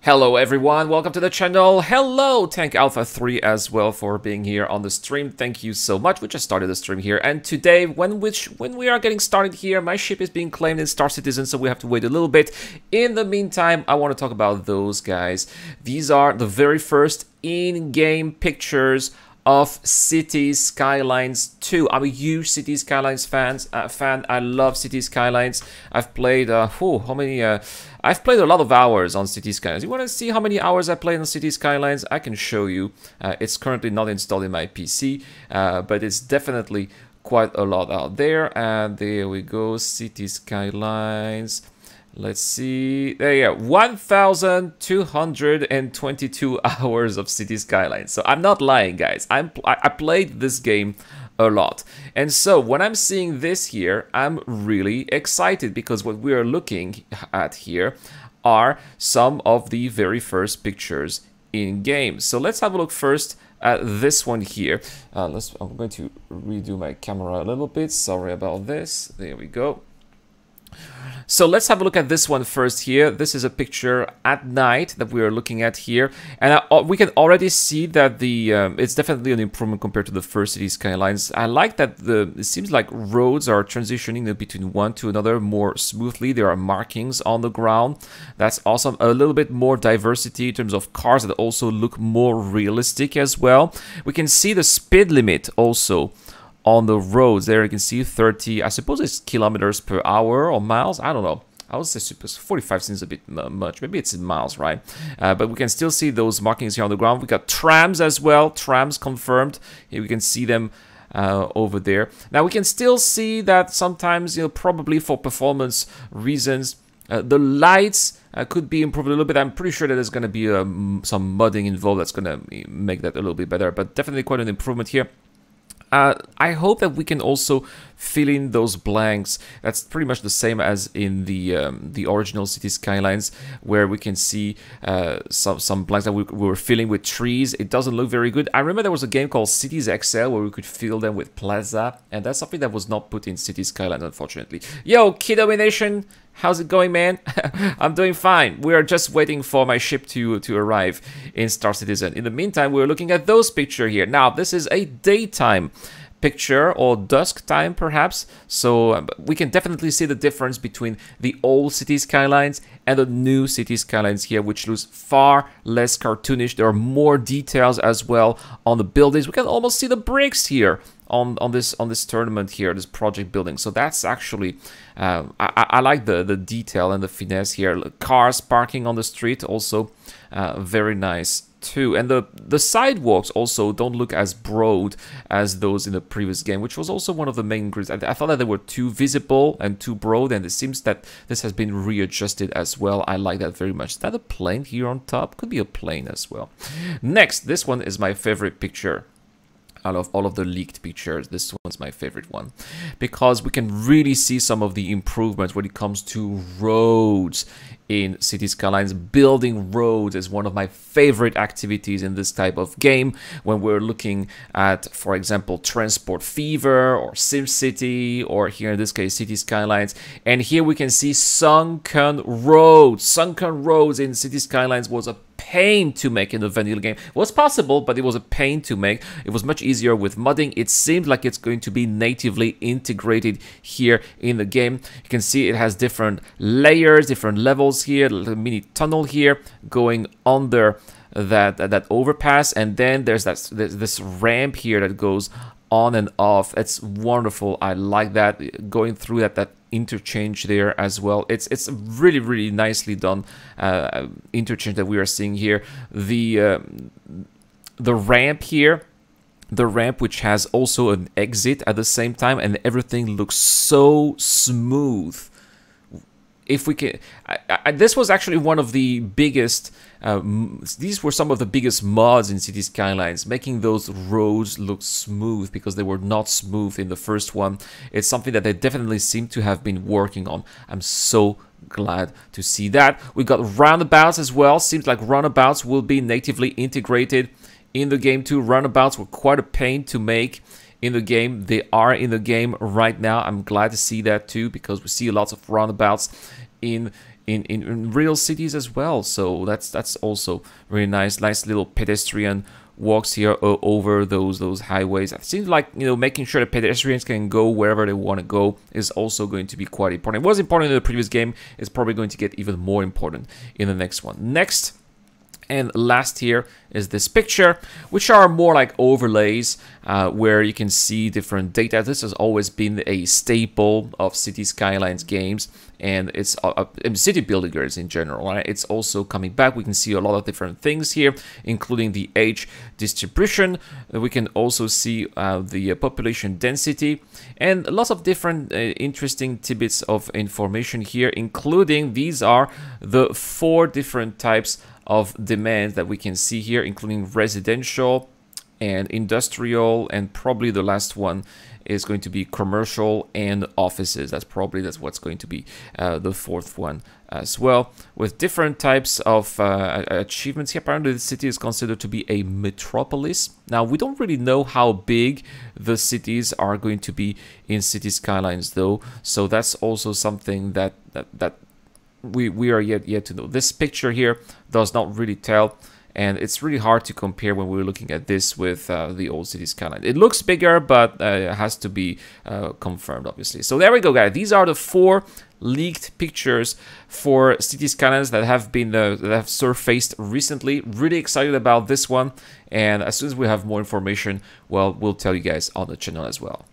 Hello everyone, welcome to the channel. Hello Tank Alpha 3 as well for being here on the stream. Thank you so much. We just started the stream here, and today when we are getting started here, my ship is being claimed in Star Citizen, so we have to wait a little bit. In the meantime, I want to talk about those guys. These are the very first in-game pictures of Cities Skylines 2. I'm a huge Cities Skylines fan. I love Cities Skylines. I've played I've played a lot of hours on Cities Skylines. You want to see how many hours I played on Cities Skylines? I can show you. It's currently not installed in my PC, but it's definitely quite a lot out there. And there we go, Cities Skylines. Let's see, there you go, 1,222 hours of Cities Skylines. So I'm not lying, guys. I played this game a lot. And so when I'm seeing this here, I'm really excited because what we are looking at here are some of the very first pictures in game. So let's have a look first at this one here. I'm going to redo my camera a little bit. Sorry about this. There we go. So let's have a look at this one first here. This is a picture at night that we are looking at here. And we can already see that it's definitely an improvement compared to the first City Skylines. I like that it seems like roads are transitioning between one to another more smoothly. There are markings on the ground. That's awesome. A little bit more diversity in terms of cars that also look more realistic as well. We can see the speed limit also on the roads. There you can see 30, I suppose it's kilometers per hour or miles, I don't know. I would say 45 seems a bit much, maybe it's in miles, right? But we can still see those markings here on the ground. We got trams as well, trams confirmed. Here we can see them over there. Now we can still see that sometimes, probably for performance reasons, the lights could be improved a little bit. I'm pretty sure that there's going to be some modding involved that's going to make that a little bit better, but definitely quite an improvement here. I hope that we can also fill in those blanks. That's pretty much the same as in the original City Skylines, where we can see some blanks that we were filling with trees. It doesn't look very good. I remember there was a game called Cities XL where we could fill them with plaza, and that's something that was not put in City Skylines, unfortunately. Yo, Key Domination! How's it going, man? I'm doing fine. We are just waiting for my ship to arrive in Star Citizen. In the meantime, we're looking at those pictures here. Now, this is a daytime picture, or dusk time perhaps, so we can definitely see the difference between the old City Skylines and the new City Skylines here, which looks far less cartoonish. There are more details as well on the buildings. We can almost see the bricks here on this tournament here, this project building. So that's actually I like the detail and the finesse here. Cars parking on the street also very nice too, and the sidewalks also don't look as broad as those in the previous game, which was also one of the main grids. I thought that they were too visible and too broad, and it seems that this has been readjusted as well. I like that very much. Is that a plane here on top? Could be a plane as well. Next, this one is my favorite picture. Out of all of the leaked pictures, this one's my favorite one because we can really see some of the improvements when it comes to roads in Cities Skylines. Building roads is one of my favorite activities in this type of game when we're looking at, for example, Transport Fever or SimCity, or here in this case Cities Skylines. And here we can see sunken roads. Sunken roads in Cities Skylines was a pain to make in the vanilla game. It was possible, but it was a pain to make. It was much easier with modding. It seems like it's going to be natively integrated here in the game. You can see it has different layers, different levels here, a little mini tunnel here going under that overpass, and then there's this ramp here that goes on and off. It's wonderful. I like that, going through that interchange there as well. It's really nicely done interchange that we are seeing here. The ramp here, the ramp which has also an exit at the same time, and everything looks so smooth. If we can, this was actually one of the biggest. These were some of the biggest mods in City Skylines, making those roads look smooth because they were not smooth in the first one. It's something that they definitely seem to have been working on. I'm so glad to see that. We got roundabouts as well. Seems like roundabouts will be natively integrated in the game too. Roundabouts were quite a pain to make in the game. They are in the game right now. I'm glad to see that too, because we see lots of roundabouts in in real cities as well. So that's also really nice little pedestrian walks here over those highways. It seems like, you know, making sure that pedestrians can go wherever they want to go is also going to be quite important. It was important in the previous game. It's probably going to get even more important in the next one. Next and last here is this picture, which are more like overlays where you can see different data. This has always been a staple of Cities Skylines games, and it's city builders in general. Right? It's also coming back. We can see a lot of different things here, including the age distribution. We can also see the population density, and lots of different interesting tidbits of information here, including these are the 4 different types of demands that we can see here, including residential and industrial, and probably the last one is going to be commercial and offices. That's what's going to be the 4th one as well, with different types of achievements here. Apparently the city is considered to be a metropolis. Now we don't really know how big the cities are going to be in Cities Skylines though, so that's also something that we are yet to know. This picture here does not really tell, and it's really hard to compare when we're looking at this with the old Cities Skyline. It looks bigger, but it has to be confirmed, obviously. So there we go, guys. These are the 4 leaked pictures for Cities Skylines that have been that have surfaced recently. Really excited about this one, and as soon as we have more information, well, we'll tell you guys on the channel as well.